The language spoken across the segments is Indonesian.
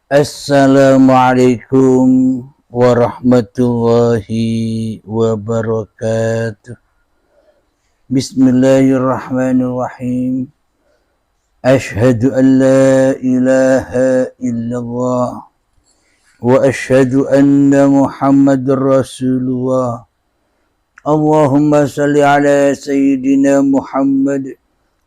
Assalamualaikum warahmatullahi wabarakatuh. Bismillahirrahmanirrahim. Ashhadu an la ilaha illallah wa ashhadu anna Muhammadar Rasulullah. Allahumma salli ala Sayyidina Muhammad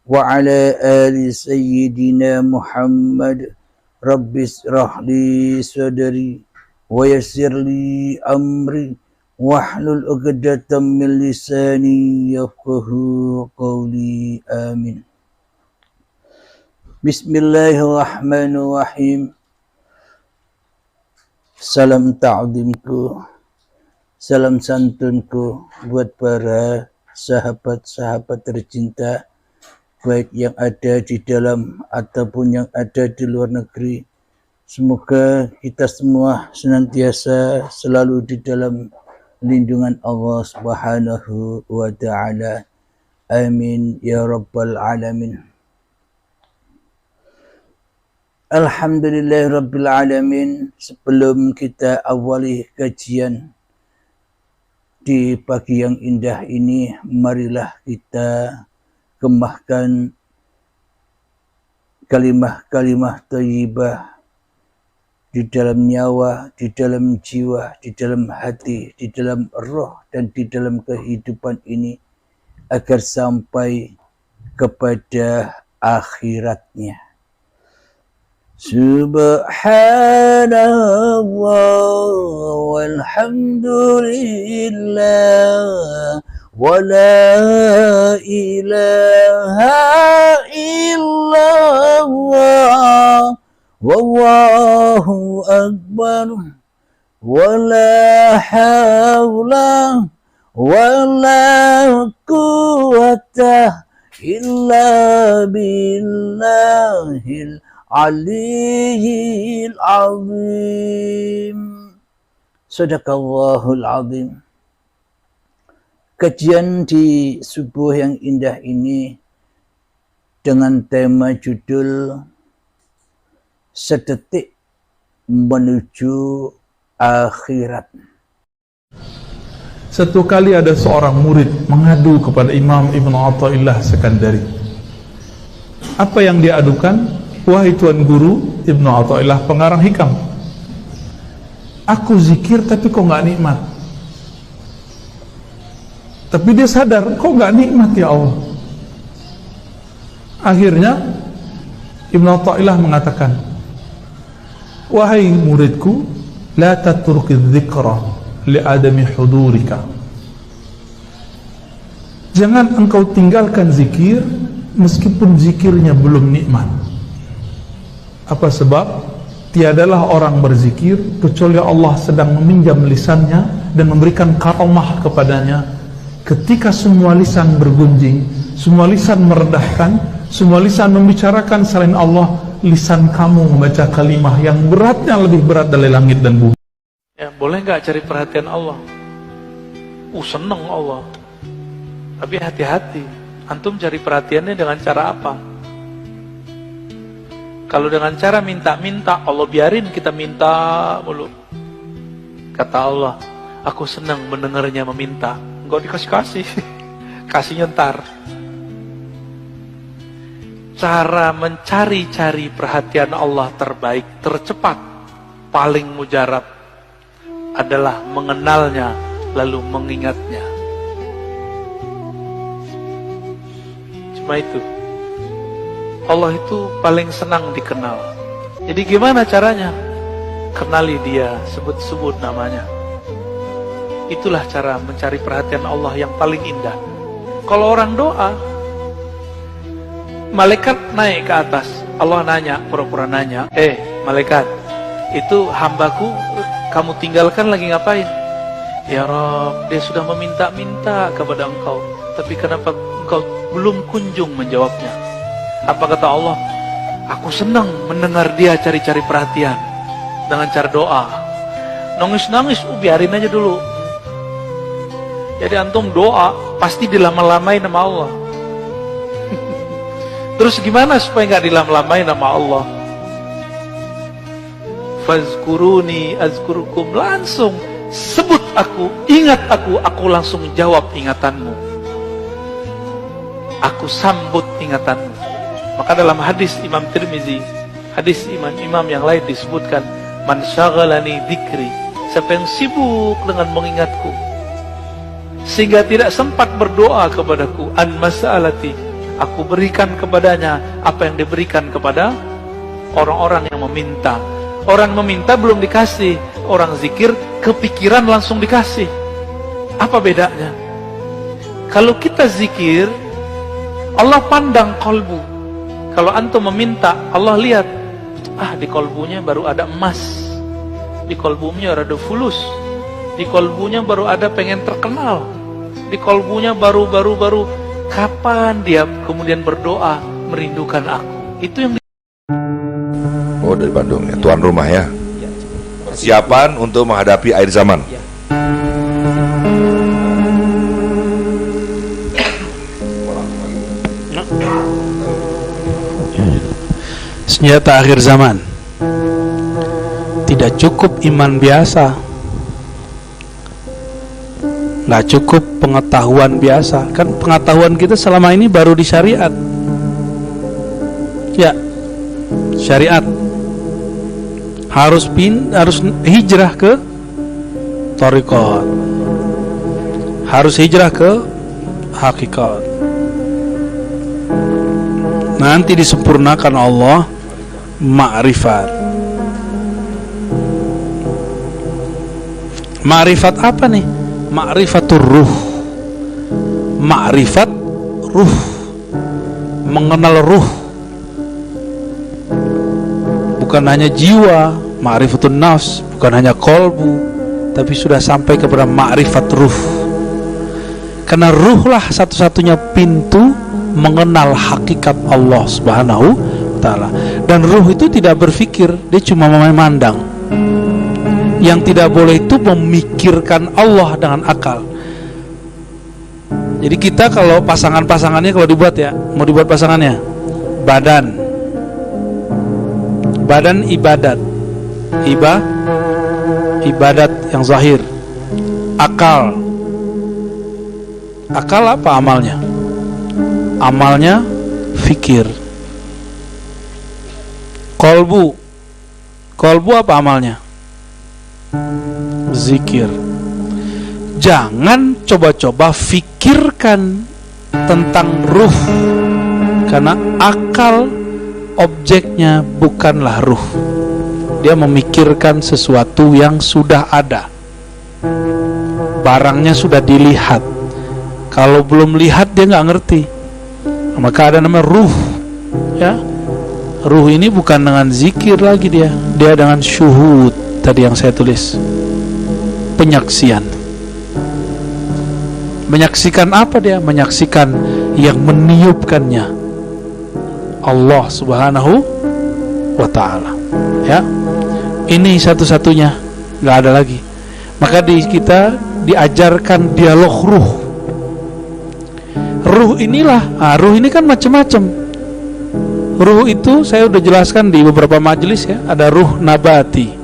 wa ala ali Sayyidina Muhammad. Rabbi israh li sadri wa yassir li amri wahlul 'uqdatam min lisani yafqahu qawli. Amin. Bismillahirrahmanirrahim. Salam ta'zimku, salam santunku buat para sahabat-sahabat tercinta, baik yang ada di dalam ataupun yang ada di luar negeri. Semoga kita semua senantiasa selalu di dalam lindungan Allah Subhanahu wa ta'ala. Amin ya rabbal alamin. Alhamdulillah rabbil alamin. Sebelum kita awali kajian di pagi yang indah ini, marilah kita kemahkan kalimah-kalimah thayyibah di dalam nyawa, di dalam jiwa, di dalam hati, di dalam roh, dan di dalam kehidupan ini agar sampai kepada akhiratnya. Subhanallah walhamdulillah wa la ilaha illallah wallahu akbar wa la hawla wa la quwwata illa billahil aliyyil azim. Sadaqallahul azim. Kajian di subuh yang indah ini dengan tema judul Sedetik Menuju Akhirat. Satu kali ada seorang murid mengadu kepada Imam Ibn Athaillah Sekandari. Apa yang dia adukan? Wahai Tuan Guru, Ibn Athaillah pengarang hikam, aku zikir tapi kok gak nikmat. Tapi dia sadar, kok gak nikmat ya Allah. Akhirnya Ibn Athaillah mengatakan, wahai muridku, la tatruki dzikra li adami hudurika. Jangan engkau tinggalkan zikir meskipun zikirnya belum nikmat. Apa sebab? Tiadalah orang berzikir kecuali Allah sedang meminjam lisannya dan memberikan karamah kepadanya. Ketika semua lisan bergunjing, semua lisan merendahkan, semua lisan membicarakan selain Allah, lisan kamu membaca kalimah yang beratnya lebih berat dari langit dan bumi. Ya, boleh nggak cari perhatian Allah? Seneng Allah. Tapi hati-hati, antum cari perhatiannya dengan cara apa? Kalau dengan cara minta-minta, Allah biarin kita minta mulu. Kata Allah, aku senang mendengarnya meminta. Enggak dikasih-kasih, kasihnya ntar. Cara mencari-cari perhatian Allah terbaik, tercepat, paling mujarab adalah mengenalnya lalu mengingatnya. Cuma itu. Allah itu paling senang dikenal. Jadi gimana caranya? Kenali dia, sebut-sebut namanya. Itulah cara mencari perhatian Allah yang paling indah. Kalau orang doa, malaikat naik ke atas, Allah nanya, pura-pura nanya, malaikat, itu hambaku kamu tinggalkan lagi ngapain? Ya Rabb, dia sudah meminta-minta kepada engkau, tapi kenapa engkau belum kunjung menjawabnya? Apa kata Allah? Aku senang mendengar dia cari-cari perhatian dengan cara doa. Nangis-nangis, biarin aja dulu. Jadi antum doa pasti dilama-lamain sama Allah. Terus gimana supaya nggak dilama-lamain sama Allah? fazkuruni azkurukum, langsung sebut aku, ingat aku langsung jawab ingatanmu, aku sambut ingatanmu. Maka dalam hadis Imam Tirmizi, hadis imam-imam yang lain disebutkan, man syaghalani dzikri, siapa yang sibuk dengan mengingatku sehingga tidak sempat berdoa kepadaku, an mas'alati, aku berikan kepadanya apa yang diberikan kepada orang-orang yang meminta. Orang meminta belum dikasih, orang zikir kepikiran langsung dikasih. Apa bedanya? Kalau kita zikir, Allah pandang kolbu. Kalau antum meminta, Allah lihat, di kolbunya baru ada emas, di kolbunya ada fulus, di kolbunya baru ada pengen terkenal, di kolbunya baru kapan dia kemudian berdoa merindukan aku. Itu yang Oh, dari Bandung ya, tuan rumah ya. Persiapan untuk menghadapi akhir zaman. Senjata akhir zaman. Tidak cukup iman biasa, nggak cukup pengetahuan biasa. Kan pengetahuan kita selama ini baru di syariat. Ya, syariat. Harus hijrah ke thariqat, harus hijrah ke hakikat. Nanti disempurnakan Allah ma'rifat. Ma'rifat apa nih? Ma'rifatur ruh. Ma'rifat ruh, mengenal ruh, bukan hanya jiwa, ma'rifatun nafs, bukan hanya kolbu, tapi sudah sampai kepada ma'rifat ruh. Karena ruhlah satu-satunya pintu mengenal hakikat Allah Subhanahu wa ta'ala. Dan ruh itu tidak berpikir, dia cuma memandang. Yang tidak boleh itu memikirkan Allah dengan akal. Jadi kita kalau pasangannya kalau dibuat ya, mau dibuat pasangannya, badan ibadat, ibadat yang zahir. Akal apa amalnya? Amalnya fikir. Kolbu apa amalnya? Zikir. Jangan coba-coba fikirkan tentang ruh, karena akal objeknya bukanlah ruh. Dia memikirkan sesuatu yang sudah ada, barangnya sudah dilihat. Kalau belum lihat dia nggak ngerti. Maka ada nama ruh, ya. Ruh ini bukan dengan zikir lagi, dia dengan syuhud. Tadi yang saya tulis, penyaksian. Menyaksikan apa dia? Menyaksikan yang meniupkannya, Allah Subhanahu wa ta'ala. Ya, ini satu-satunya, nggak ada lagi. Maka kita diajarkan dialog ruh. Ruh inilah, ruh ini kan macam-macam. Ruh itu saya udah jelaskan di beberapa majelis ya. Ada ruh nabati.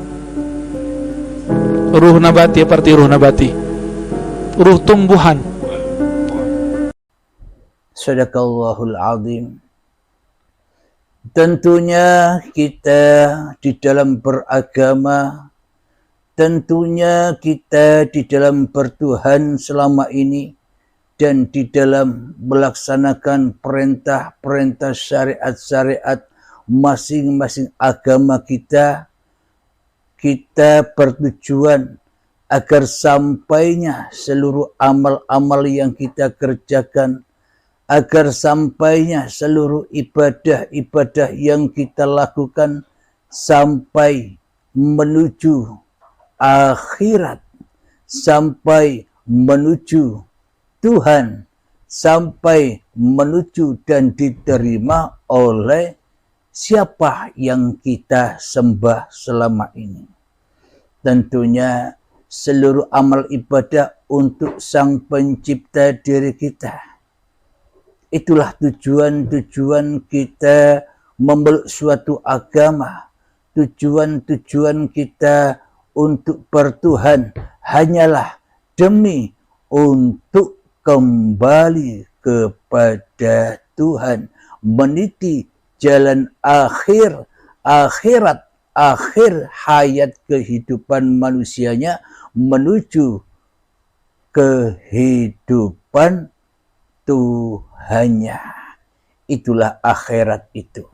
Ruh nabati apa arti ruh nabati? Ruh tumbuhan. Sadaqallahul azim. Tentunya kita di dalam beragama, tentunya kita di dalam bertuhan selama ini, dan di dalam melaksanakan perintah-perintah syariat-syariat masing-masing agama kita bertujuan agar sampainya seluruh amal-amal yang kita kerjakan, agar sampainya seluruh ibadah-ibadah yang kita lakukan sampai menuju akhirat, sampai menuju Tuhan, sampai menuju dan diterima oleh siapa yang kita sembah selama ini. Tentunya seluruh amal ibadah untuk Sang Pencipta diri kita. Itulah tujuan-tujuan kita memeluk suatu agama, tujuan-tujuan kita untuk bertuhan hanyalah demi untuk kembali kepada Tuhan, meniti jalan akhirat, akhir hayat kehidupan manusianya menuju kehidupan Tuhannya. Itulah akhirat itu.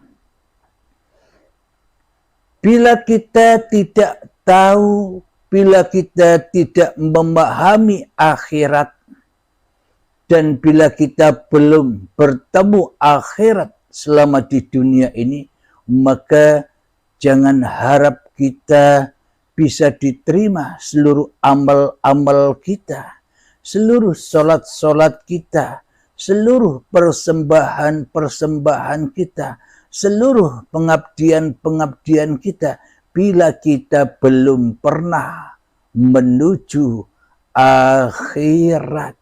Bila kita tidak tahu, bila kita tidak memahami akhirat, dan bila kita belum bertemu akhirat selama di dunia ini, maka jangan harap kita bisa diterima seluruh amal-amal kita, seluruh solat-solat kita, seluruh persembahan-persembahan kita, seluruh pengabdian-pengabdian kita, bila kita belum pernah menuju akhirat.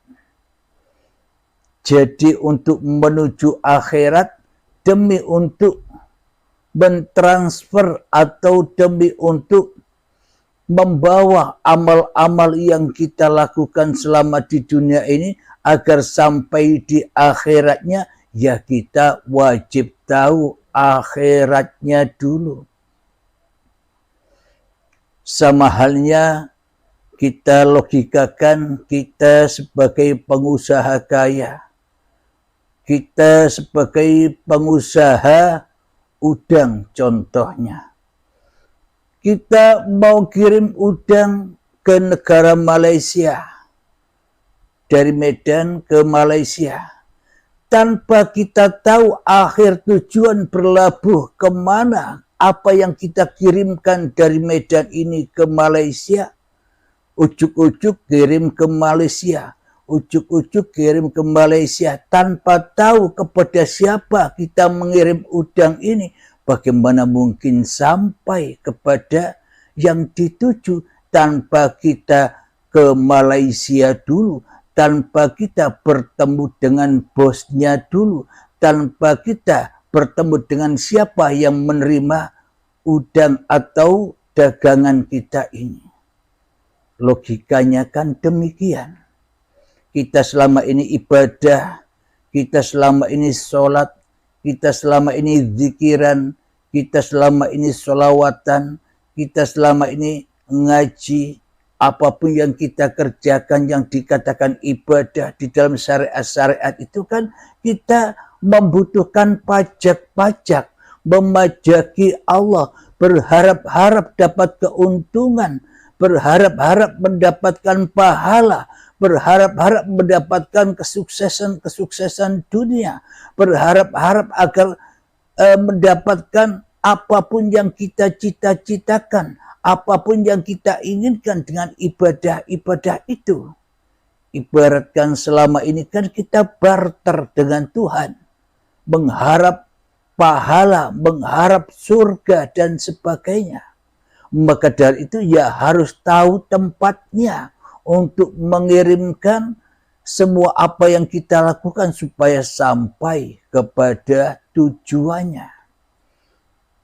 Jadi untuk menuju akhirat, demi untuk mentransfer atau demi untuk membawa amal-amal yang kita lakukan selama di dunia ini agar sampai di akhiratnya, ya kita wajib tahu akhiratnya dulu. Sama halnya kita logikakan kita sebagai pengusaha kaya. Kita sebagai pengusaha udang contohnya. Kita mau kirim udang ke negara Malaysia. Dari Medan ke Malaysia. Tanpa kita tahu akhir tujuan berlabuh kemana. Apa yang kita kirimkan dari Medan ini ke Malaysia. Ujuk-ujuk kirim ke Malaysia. Ujuk-ujuk kirim ke Malaysia tanpa tahu kepada siapa kita mengirim udang ini. Bagaimana mungkin sampai kepada yang dituju tanpa kita ke Malaysia dulu, tanpa kita bertemu dengan bosnya dulu, tanpa kita bertemu dengan siapa yang menerima udang atau dagangan kita ini. Logikanya kan demikian. Kita selama ini ibadah, kita selama ini sholat, kita selama ini zikiran, kita selama ini sholawatan, kita selama ini ngaji, apapun yang kita kerjakan yang dikatakan ibadah di dalam syariat-syariat itu kan kita membutuhkan pajak-pajak, memajaki Allah, berharap-harap dapat keuntungan, berharap-harap mendapatkan pahala, berharap-harap mendapatkan kesuksesan dunia, berharap-harap agar mendapatkan apapun yang kita cita-citakan, apapun yang kita inginkan dengan ibadah-ibadah itu. Ibaratkan selama ini kan kita barter dengan Tuhan, mengharap pahala, mengharap surga dan sebagainya. Maka dari itu ya harus tahu tempatnya untuk mengirimkan semua apa yang kita lakukan supaya sampai kepada tujuannya.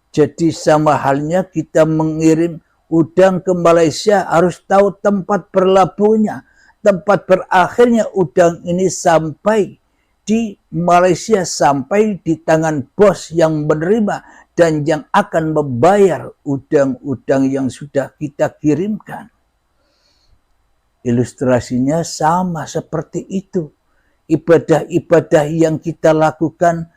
Jadi sama halnya kita mengirim udang ke Malaysia harus tahu tempat berlabuhnya, tempat berakhirnya udang ini sampai di Malaysia, sampai di tangan bos yang menerima dan yang akan membayar udang-udang yang sudah kita kirimkan. Ilustrasinya sama seperti itu. Ibadah-ibadah yang kita lakukan,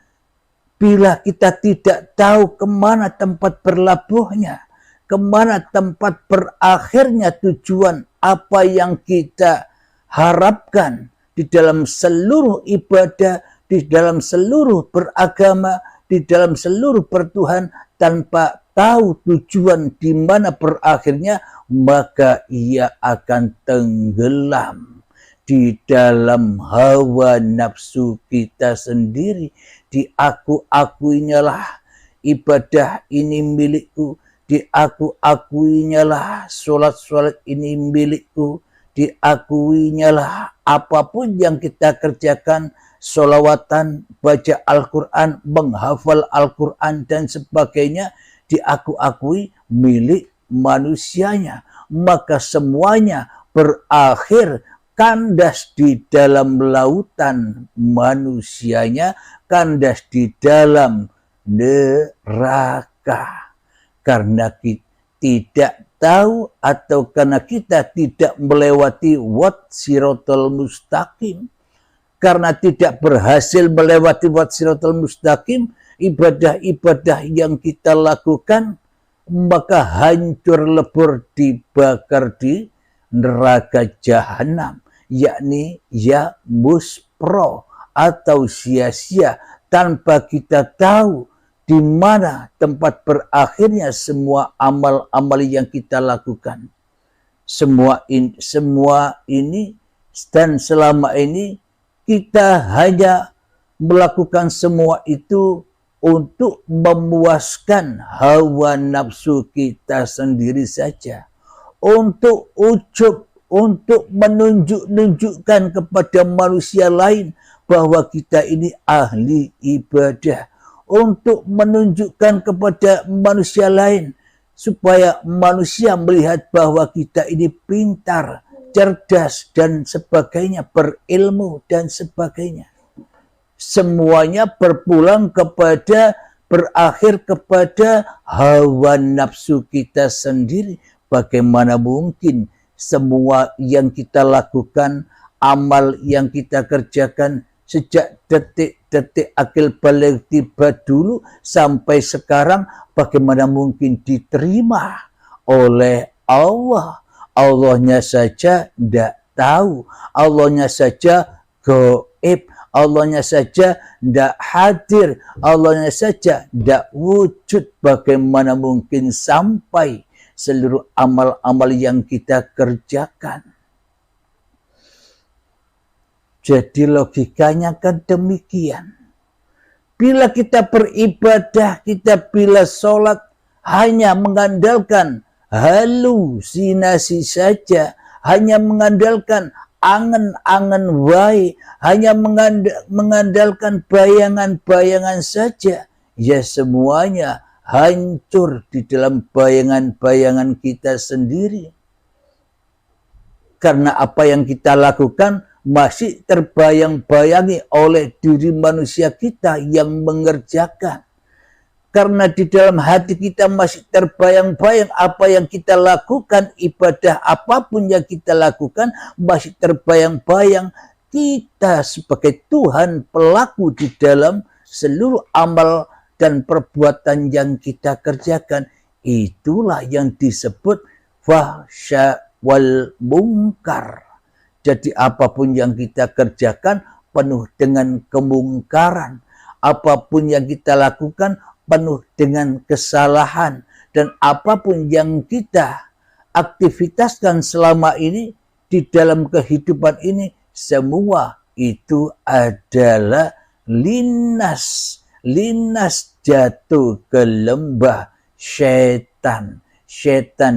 bila kita tidak tahu kemana tempat berlabuhnya, kemana tempat berakhirnya tujuan apa yang kita harapkan di dalam seluruh ibadah, di dalam seluruh beragama, di dalam seluruh bertuhan, tanpa tahu tujuan di mana berakhirnya, maka ia akan tenggelam di dalam hawa nafsu kita sendiri. Diaku-akuinya lah ibadah ini milikku, diaku-akuinya lah sholat-sholat ini milikku, diakuinya lah apapun yang kita kerjakan, sholawatan, baca Al-Quran, menghafal Al-Quran dan sebagainya, diakui milik manusianya, maka semuanya berakhir kandas di dalam lautan manusianya, kandas di dalam neraka. Karena kita tidak tahu atau karena kita tidak melewati wat siratal mustaqim. Karena tidak berhasil melewati wat siratal mustaqim, ibadah-ibadah yang kita lakukan maka hancur lebur dibakar di neraka jahanam, yakni ya muspro atau sia-sia tanpa kita tahu di mana tempat berakhirnya semua amal-amal yang kita lakukan. Semua ini dan selama ini kita hanya melakukan semua itu untuk memuaskan hawa nafsu kita sendiri saja, untuk ujub, untuk menunjukkan kepada manusia lain bahwa kita ini ahli ibadah, untuk menunjukkan kepada manusia lain supaya manusia melihat bahwa kita ini pintar, cerdas dan sebagainya, berilmu dan sebagainya. Semuanya berakhir kepada hawa nafsu kita sendiri. Bagaimana mungkin semua yang kita lakukan, amal yang kita kerjakan sejak detik-detik akil balik tiba dulu sampai sekarang, bagaimana mungkin diterima oleh Allah? Allahnya saja tidak tahu, Allahnya saja gaib, Allahnya saja tidak hadir, Allahnya saja tidak wujud. Bagaimana mungkin sampai seluruh amal-amal yang kita kerjakan? Jadi logikanya kan demikian. Bila kita beribadah, kita bila sholat hanya mengandalkan halusinasi saja, hanya mengandalkan angan-angan baik, hanya mengandalkan bayangan-bayangan saja, ya semuanya hancur di dalam bayangan-bayangan kita sendiri. Karena apa yang kita lakukan masih terbayang-bayangi oleh diri manusia kita yang mengerjakan. Karena di dalam hati kita masih terbayang-bayang apa yang kita lakukan, ibadah apapun yang kita lakukan masih terbayang-bayang kita sebagai Tuhan pelaku di dalam seluruh amal dan perbuatan yang kita kerjakan. Itulah yang disebut fahsya wal mungkar. Jadi apapun yang kita kerjakan penuh dengan kemungkaran. Apapun yang kita lakukan penuh dengan kesalahan, dan apapun yang kita aktivitaskan selama ini di dalam kehidupan ini, semua itu adalah linas jatuh ke lembah syaitan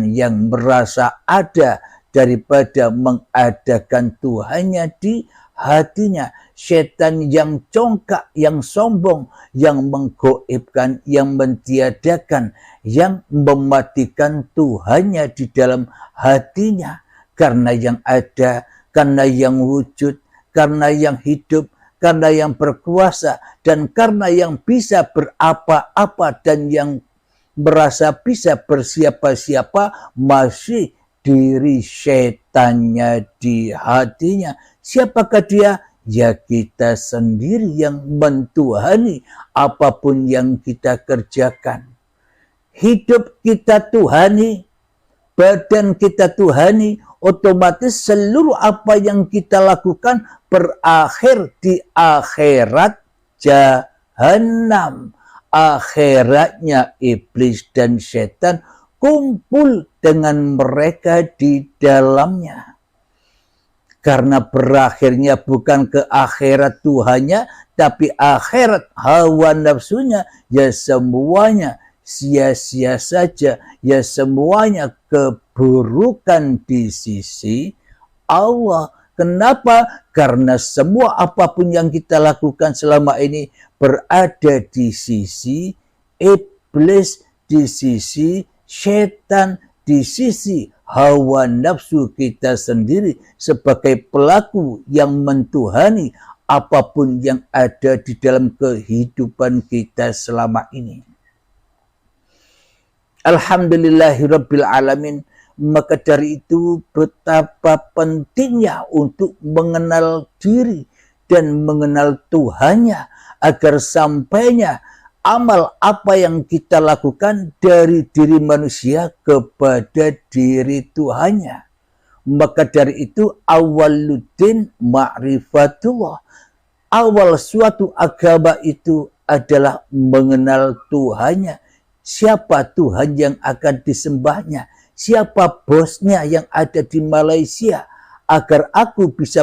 yang merasa ada daripada mengadakan Tuhannya di hatinya. Setan yang congkak, yang sombong, yang menggoibkan, yang mentiadakan, yang mematikan Tuhannya di dalam hatinya. Karena yang ada, karena yang wujud, karena yang hidup, karena yang berkuasa, dan karena yang bisa berapa-apa dan yang merasa bisa bersiapa-siapa, masih diri setannya di hatinya. Siapakah dia? Ya kita sendiri yang mentuhani apapun yang kita kerjakan. Hidup kita tuhani, badan kita tuhani, otomatis seluruh apa yang kita lakukan berakhir di akhirat jahanam. Akhiratnya iblis dan setan kumpul dengan mereka di dalamnya. Karena berakhirnya bukan ke akhirat Tuhannya, tapi akhirat hawa nafsunya, ya semuanya sia-sia saja, ya semuanya keburukan di sisi Allah. Kenapa? Karena semua apapun yang kita lakukan selama ini berada di sisi iblis, di sisi setan, di sisi hawa nafsu kita sendiri sebagai pelaku yang mentuhani apapun yang ada di dalam kehidupan kita selama ini. Alhamdulillahirabbil alamin. Maka dari itu betapa pentingnya untuk mengenal diri dan mengenal Tuhannya agar sampainya amal apa yang kita lakukan dari diri manusia kepada diri Tuhannya. Maka dari itu awaluddin ma'rifatullah. Awal suatu agama itu adalah mengenal Tuhannya. Siapa Tuhan yang akan disembahnya? Siapa bosnya yang ada di Malaysia? Agar aku bisa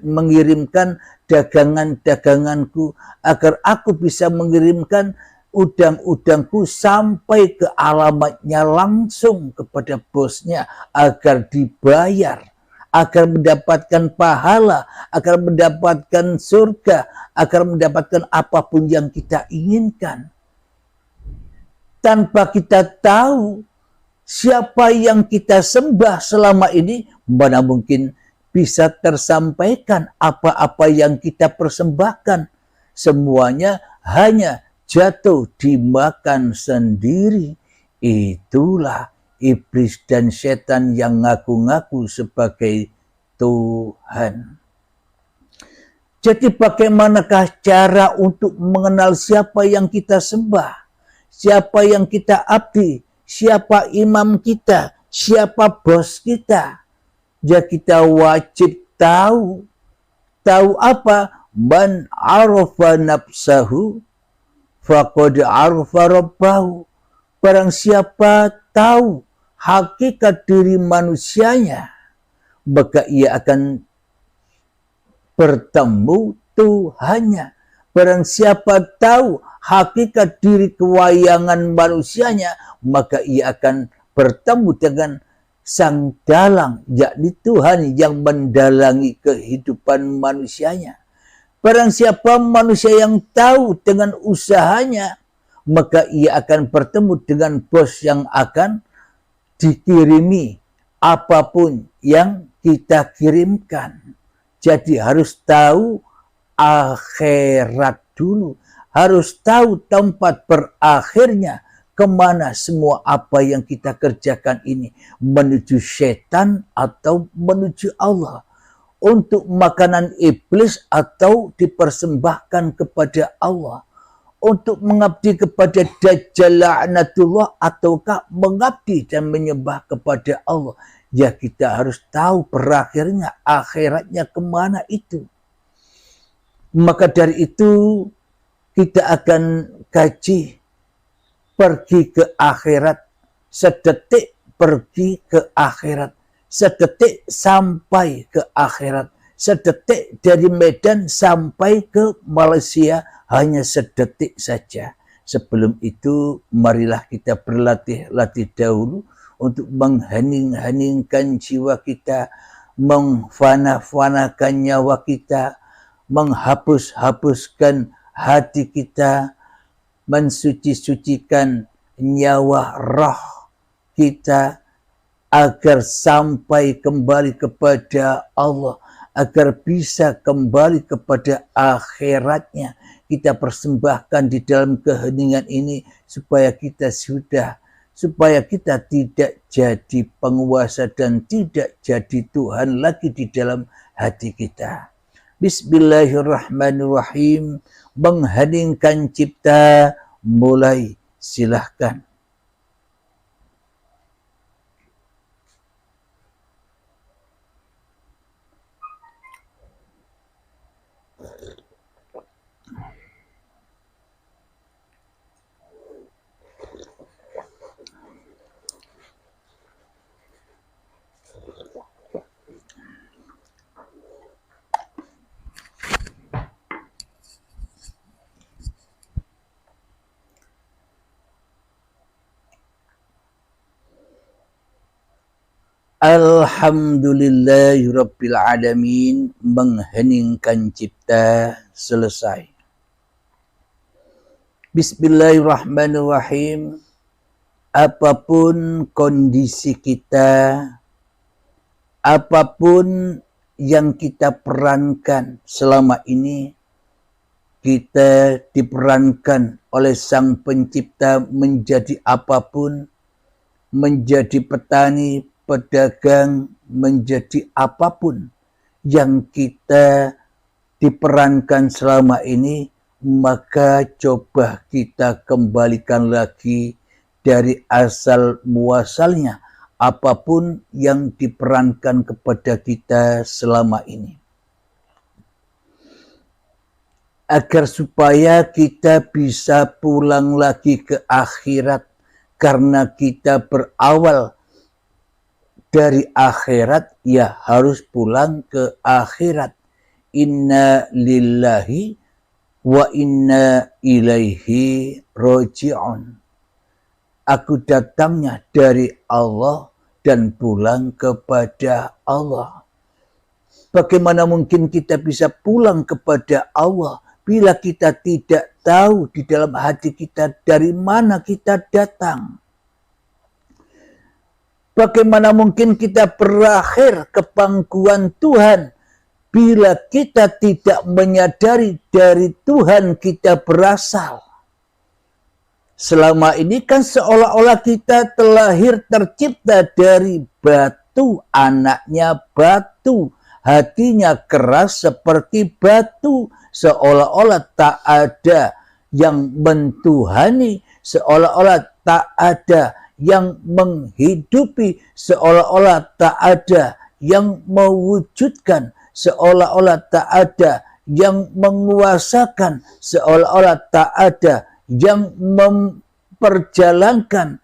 mengirimkan dagangan-daganganku, agar aku bisa mengirimkan udang-udangku sampai ke alamatnya langsung kepada bosnya, agar dibayar, agar mendapatkan pahala, agar mendapatkan surga, agar mendapatkan apapun yang kita inginkan. Tanpa kita tahu siapa yang kita sembah selama ini, mana mungkin bisa tersampaikan apa-apa yang kita persembahkan. Semuanya hanya jatuh dimakan sendiri. Itulah iblis dan setan yang ngaku-ngaku sebagai Tuhan. Jadi bagaimanakah cara untuk mengenal siapa yang kita sembah? Siapa yang kita abdi, siapa imam kita, siapa bos kita. Ya kita wajib tahu. Tahu apa? Man arafa nafsahu faqad arafa rabbahu. Barang siapa tahu hakikat diri manusianya, maka ia akan bertemu Tuhannya. Barang siapa tahu hakikat diri kewayangan manusianya, maka ia akan bertemu dengan sang dalang, yakni Tuhan yang mendalangi kehidupan manusianya. Barang siapa manusia yang tahu dengan usahanya, maka ia akan bertemu dengan bos yang akan dikirimi apapun yang kita kirimkan. Jadi harus tahu akhirat dulu, harus tahu tempat berakhirnya, kemana semua apa yang kita kerjakan ini, menuju setan atau menuju Allah, untuk makanan iblis atau dipersembahkan kepada Allah, untuk mengabdi kepada Dajjal la'natullah ataukah mengabdi dan menyembah kepada Allah. Ya kita harus tahu berakhirnya, akhiratnya kemana itu. Maka dari itu kita akan kaji pergi ke akhirat, sedetik pergi ke akhirat, sedetik sampai ke akhirat, sedetik dari Medan sampai ke Malaysia hanya sedetik saja. Sebelum itu marilah kita berlatih-latih dahulu untuk menghening-heningkan jiwa kita, mengfana-fanakan nyawa kita, menghapus-hapuskan hati kita, mensuci-sucikan nyawa roh kita agar sampai kembali kepada Allah, agar bisa kembali kepada akhiratnya. Kita persembahkan di dalam keheningan ini supaya kita tidak jadi penguasa dan tidak jadi Tuhan lagi di dalam hati kita. Bismillahirrahmanirrahim. Mengheningkan cipta, mulai, silahkan. Alhamdulillahirabbil alamin. Mengheningkan cipta, selesai. Bismillahirrahmanirrahim. apapun kondisi kita, apapun yang kita perankan selama ini, kita diperankan oleh Sang Pencipta menjadi apapun, menjadi petani, pedagang, menjadi apapun yang kita diperankan selama ini, maka coba kita kembalikan lagi dari asal muasalnya apapun yang diperankan kepada kita selama ini, agar supaya kita bisa pulang lagi ke akhirat, karena kita berawal dari akhirat, ya harus pulang ke akhirat. Inna lillahi wa inna ilaihi roji'un. Aku datangnya dari Allah dan pulang kepada Allah. Bagaimana mungkin kita bisa pulang kepada Allah bila kita tidak tahu di dalam hati kita dari mana kita datang? Bagaimana mungkin kita berakhir ke pangkuan Tuhan bila kita tidak menyadari dari Tuhan kita berasal? Selama ini kan seolah-olah kita terlahir tercipta dari batu, anaknya batu, hatinya keras seperti batu, seolah-olah tak ada yang mentuhani, seolah-olah tak ada yang menghidupi, seolah-olah tak ada yang mewujudkan, seolah-olah tak ada yang menguasakan, seolah-olah tak ada yang memperjalankan,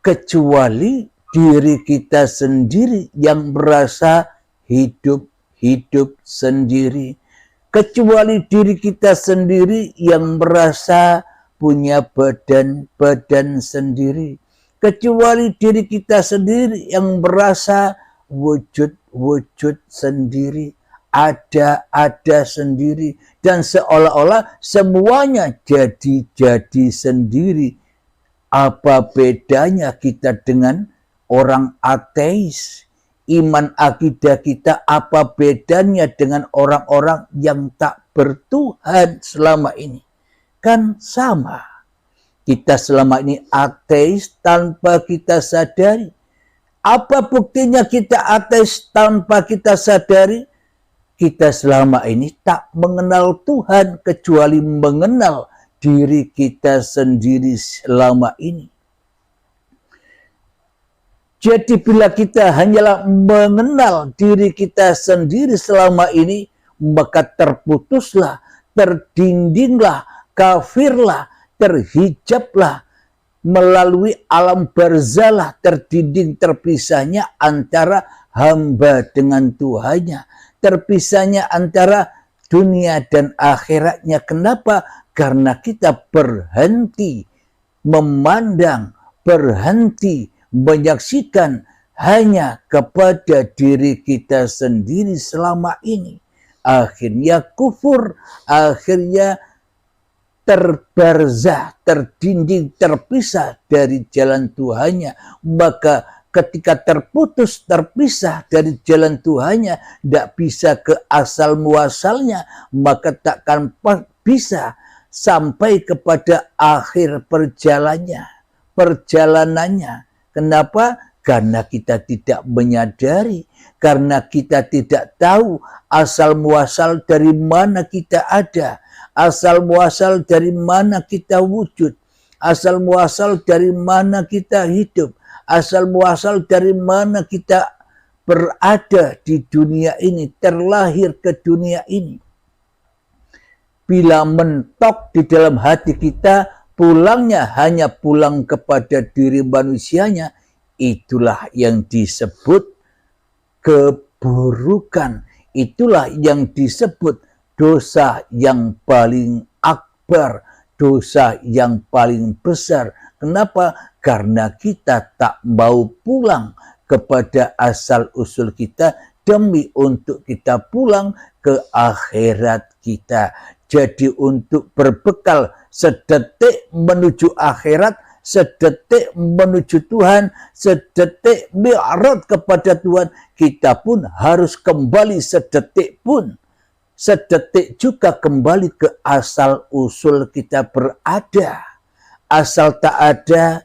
kecuali diri kita sendiri yang merasa hidup sendiri, kecuali diri kita sendiri yang merasa punya badan sendiri, kecuali diri kita sendiri yang merasa wujud sendiri, ada sendiri, dan seolah-olah semuanya jadi sendiri. Apa bedanya kita dengan orang ateis? Iman akidah kita apa bedanya dengan orang-orang yang tak bertuhan selama ini? Kan sama. Kita selama ini ateis tanpa kita sadari. Apa buktinya kita ateis tanpa kita sadari? Kita selama ini tak mengenal Tuhan kecuali mengenal diri kita sendiri selama ini. Jadi bila kita hanyalah mengenal diri kita sendiri selama ini, maka terputuslah, terdindinglah, kafirlah, terhijablah melalui alam barzalah, terdinding terpisahnya antara hamba dengan Tuhannya, terpisahnya antara dunia dan akhiratnya. Kenapa? Karena kita berhenti memandang, berhenti menyaksikan hanya kepada diri kita sendiri selama ini. Akhirnya kufur, akhirnya terbarzah, terdinding, terpisah dari jalan Tuhannya. Maka ketika terputus, terpisah dari jalan Tuhannya, tidak bisa ke asal muasalnya, maka takkan bisa sampai kepada akhir perjalanannya. Kenapa? Karena kita tidak menyadari, karena kita tidak tahu asal muasal dari mana kita ada, asal muasal dari mana kita wujud, asal muasal dari mana kita hidup, asal muasal dari mana kita berada di dunia ini, terlahir ke dunia ini. Bila mentok di dalam hati kita, pulangnya hanya pulang kepada diri manusianya, itulah yang disebut keburukan. Itulah yang disebut dosa yang paling akbar, dosa yang paling besar. Kenapa? Karena kita tak mau pulang kepada asal usul kita demi untuk kita pulang ke akhirat kita. Jadi untuk berbekal sedetik menuju akhirat, sedetik menuju Tuhan, sedetik mi'raj kepada Tuhan, kita pun harus kembali sedetik pun. Sedetik juga kembali ke asal usul kita berada. Asal tak ada,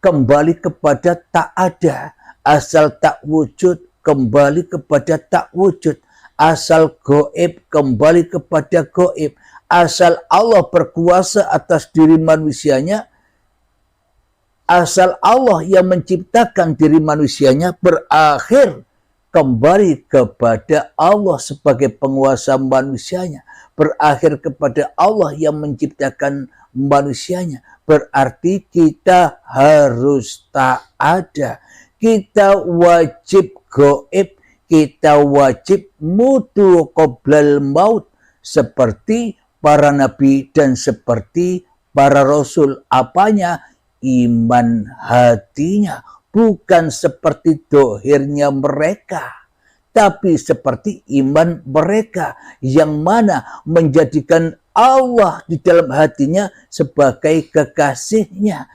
kembali kepada tak ada. Asal tak wujud, kembali kepada tak wujud. Asal goib, kembali kepada goib. Asal Allah berkuasa atas diri manusianya, asal Allah yang menciptakan diri manusianya, berakhir kembali kepada Allah sebagai penguasa manusianya, berakhir kepada Allah yang menciptakan manusianya. Berarti kita harus tak ada, kita wajib goib, kita wajib mutu qoblal maut, seperti para nabi dan seperti para rasul. Apanya? Iman hatinya. Bukan seperti dohirnya mereka, tapi seperti iman mereka, yang mana menjadikan Allah di dalam hatinya sebagai kekasihnya,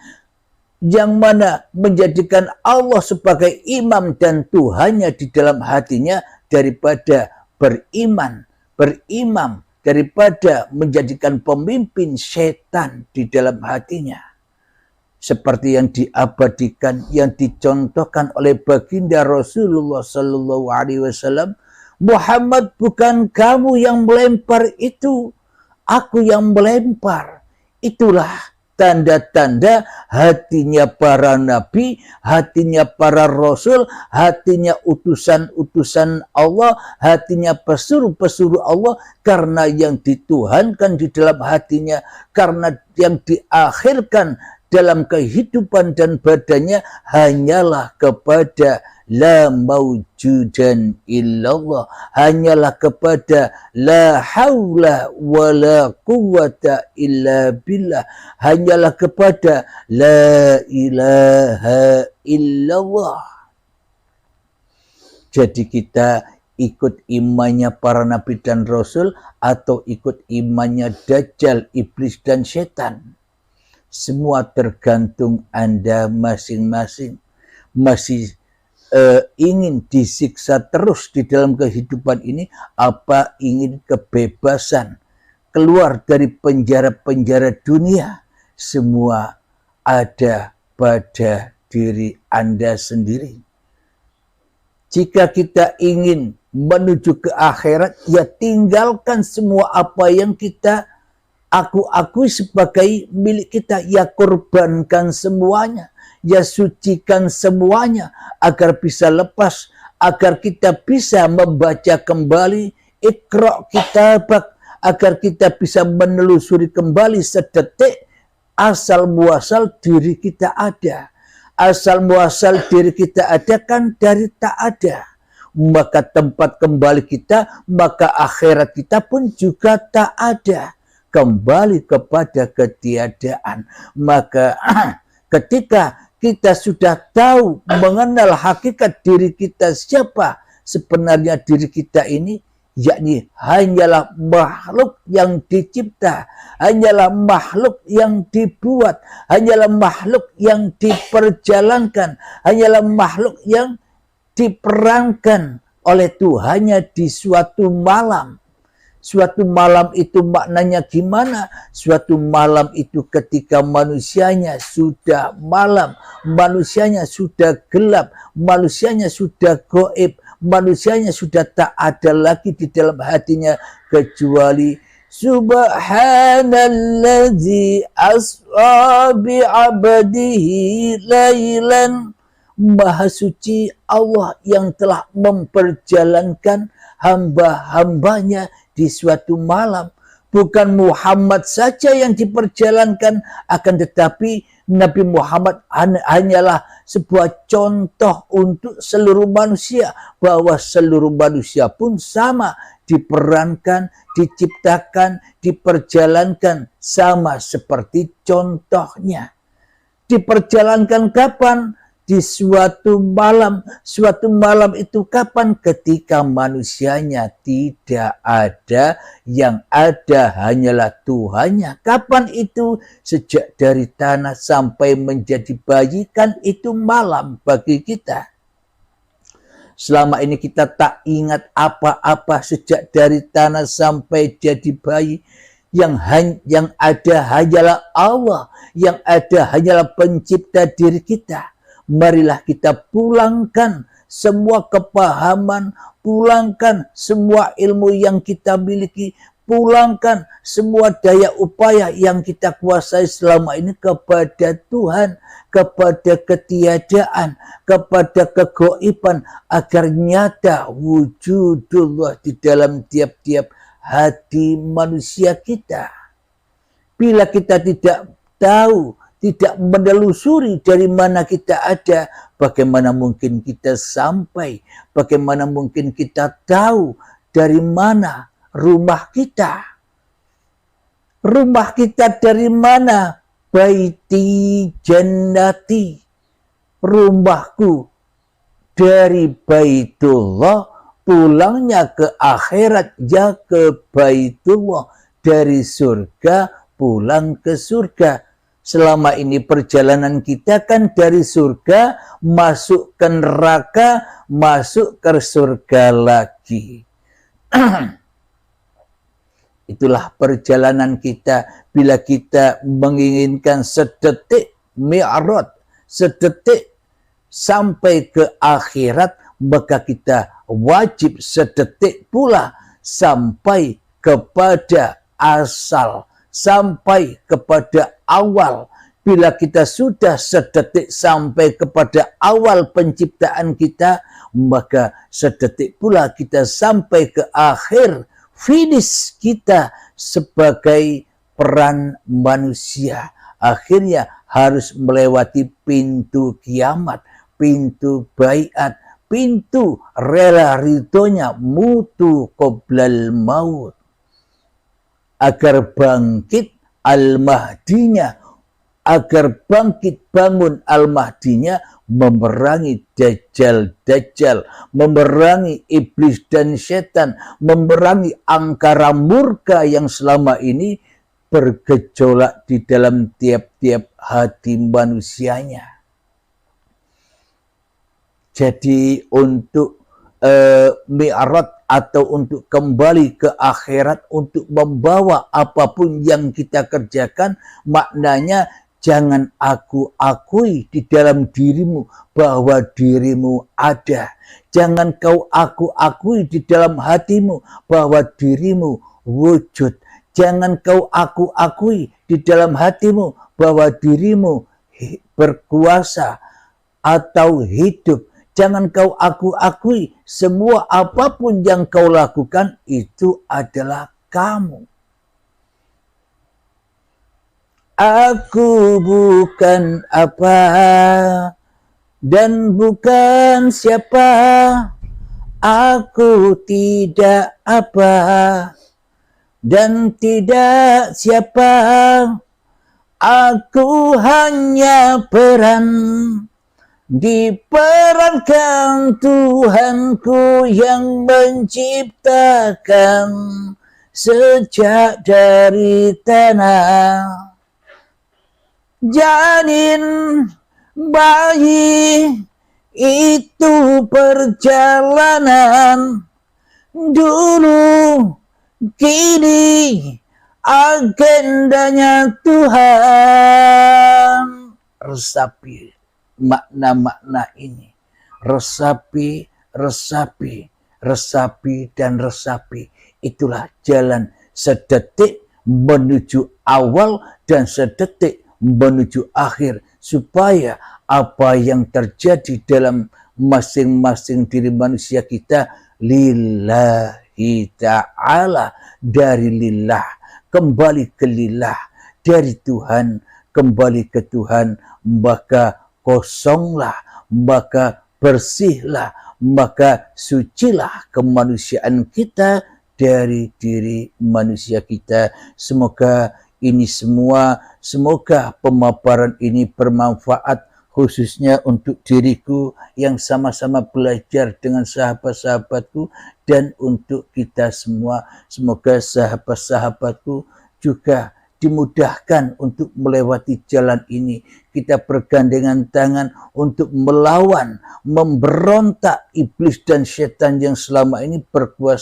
yang mana menjadikan Allah sebagai imam dan Tuhannya di dalam hatinya, daripada berimam, daripada menjadikan pemimpin setan di dalam hatinya. Seperti yang diabadikan, yang dicontohkan oleh baginda Rasulullah Sallallahu Alaihi Wasallam, Muhammad, bukan kamu yang melempar itu, aku yang melempar. Itulah tanda-tanda hatinya para nabi, hatinya para rasul, hatinya utusan-utusan Allah, hatinya pesuruh-pesuruh Allah, karena yang dituhankan di dalam hatinya, karena yang diakhirkan dalam kehidupan dan badannya hanyalah kepada la mawjudan illallah, hanyalah kepada la haula wa la quwwata illa billah, hanyalah kepada la ilaha illallah. Jadi kita ikut imannya para nabi dan rasul atau ikut imannya Dajjal, iblis dan setan, semua tergantung Anda masing-masing. Masih ingin disiksa terus di dalam kehidupan ini, apa ingin kebebasan, keluar dari penjara-penjara dunia? Semua ada pada diri Anda sendiri. Jika kita ingin menuju ke akhirat, ya tinggalkan semua apa yang kita akui sebagai milik kita, ya korbankan semuanya, ya sucikan semuanya, agar bisa lepas, agar kita bisa membaca kembali Iqra kitabak, agar kita bisa menelusuri kembali sedetik asal muasal diri kita ada. Asal muasal diri kita ada kan dari tak ada. Maka tempat kembali kita, maka akhirat kita pun juga tak ada. Kembali kepada ketiadaan. Maka ketika kita sudah tahu, mengenal hakikat diri kita, siapa sebenarnya diri kita ini, yakni hanyalah makhluk yang dicipta, hanyalah makhluk yang dibuat, hanyalah makhluk yang diperjalankan, hanyalah makhluk yang diperankan oleh Tuhannya di suatu malam. Suatu malam itu maknanya gimana? Suatu malam itu ketika manusianya sudah malam, manusianya sudah gelap, manusianya sudah goib, manusianya sudah tak ada lagi di dalam hatinya kecuali Subhanalladzi asra bi'abdihi lailan. Maha suci Allah yang telah memperjalankan hamba-hambanya di suatu malam. Bukan Muhammad saja yang diperjalankan, akan tetapi Nabi Muhammad hanyalah sebuah contoh untuk seluruh manusia, bahwa seluruh manusia pun sama, diperankan, diciptakan, diperjalankan sama seperti contohnya. Diperjalankan kapan? di suatu malam. Suatu malam itu kapan? Ketika manusianya tidak ada, yang ada hanyalah Tuhannya. Kapan itu? Sejak dari tanah sampai menjadi bayi, kan itu malam bagi kita. Selama ini kita tak ingat apa-apa sejak dari tanah sampai jadi bayi. Yang ada hanyalah Allah, yang ada hanyalah pencipta diri kita. Marilah kita pulangkan semua kepahaman, pulangkan semua ilmu yang kita miliki, pulangkan semua daya upaya yang kita kuasai selama ini kepada Tuhan, kepada ketiadaan, kepada kegoiban, agar nyata wujudullah di dalam tiap-tiap hati manusia kita. Bila kita tidak tahu, tidak menelusuri dari mana kita ada, bagaimana mungkin kita sampai, bagaimana mungkin kita tahu dari mana rumah kita. Rumah kita dari mana? Baiti jannati, rumahku dari Baitullah, pulangnya ke akhirat ya ke Baitullah, dari surga pulang ke surga. Selama ini perjalanan kita kan dari surga masuk ke neraka, masuk ke surga lagi. Itulah perjalanan kita. Bila kita menginginkan sedetik mi'raj, sedetik sampai ke akhirat, maka kita wajib sedetik pula sampai kepada asal, sampai kepada awal. Bila kita sudah sedetik sampai kepada awal penciptaan kita, maka sedetik pula kita sampai ke akhir, finish kita sebagai peran manusia. Akhirnya harus melewati pintu kiamat, pintu baiat, pintu rela ridhonya, mutu qoblal maut, agar bangkit al-mahdinya, agar bangkit bangun al-mahdinya, memerangi dajjal-dajjal, memerangi iblis dan setan, memerangi angkara murka yang selama ini bergejolak di dalam tiap-tiap hati manusianya. Jadi untuk mi'raj atau untuk kembali ke akhirat, untuk membawa apapun yang kita kerjakan, maknanya jangan aku akui di dalam dirimu bahwa dirimu ada. Jangan kau aku akui di dalam hatimu bahwa dirimu wujud. Jangan kau aku akui di dalam hatimu bahwa dirimu berkuasa atau hidup. Jangan kau aku akui semua apapun yang kau lakukan itu adalah kamu. Aku bukan apa dan bukan siapa. Aku tidak apa dan tidak siapa. Aku hanya peran diperankan Tuhanku yang menciptakan sejak dari tanah. Janin bayi itu perjalanan dulu, kini agendanya Tuhan. Resapi makna-makna ini. Resapi, resapi, resapi, dan resapi. Itulah jalan sedetik menuju awal dan sedetik menuju akhir. Supaya apa yang terjadi dalam masing-masing diri manusia kita lillahi ta'ala, dari lillah, kembali ke lillah, dari Tuhan, kembali ke Tuhan, maka kosonglah, maka bersihlah, maka sucilah kemanusiaan kita dari diri manusia kita. Semoga ini semua, semoga pemaparan ini bermanfaat khususnya untuk diriku yang sama-sama belajar dengan sahabat-sahabatku, dan untuk kita semua. Semoga sahabat-sahabatku juga dimudahkan untuk melewati jalan ini. Kita bergandengan tangan untuk melawan, memberontak iblis dan setan yang selama ini berkuasa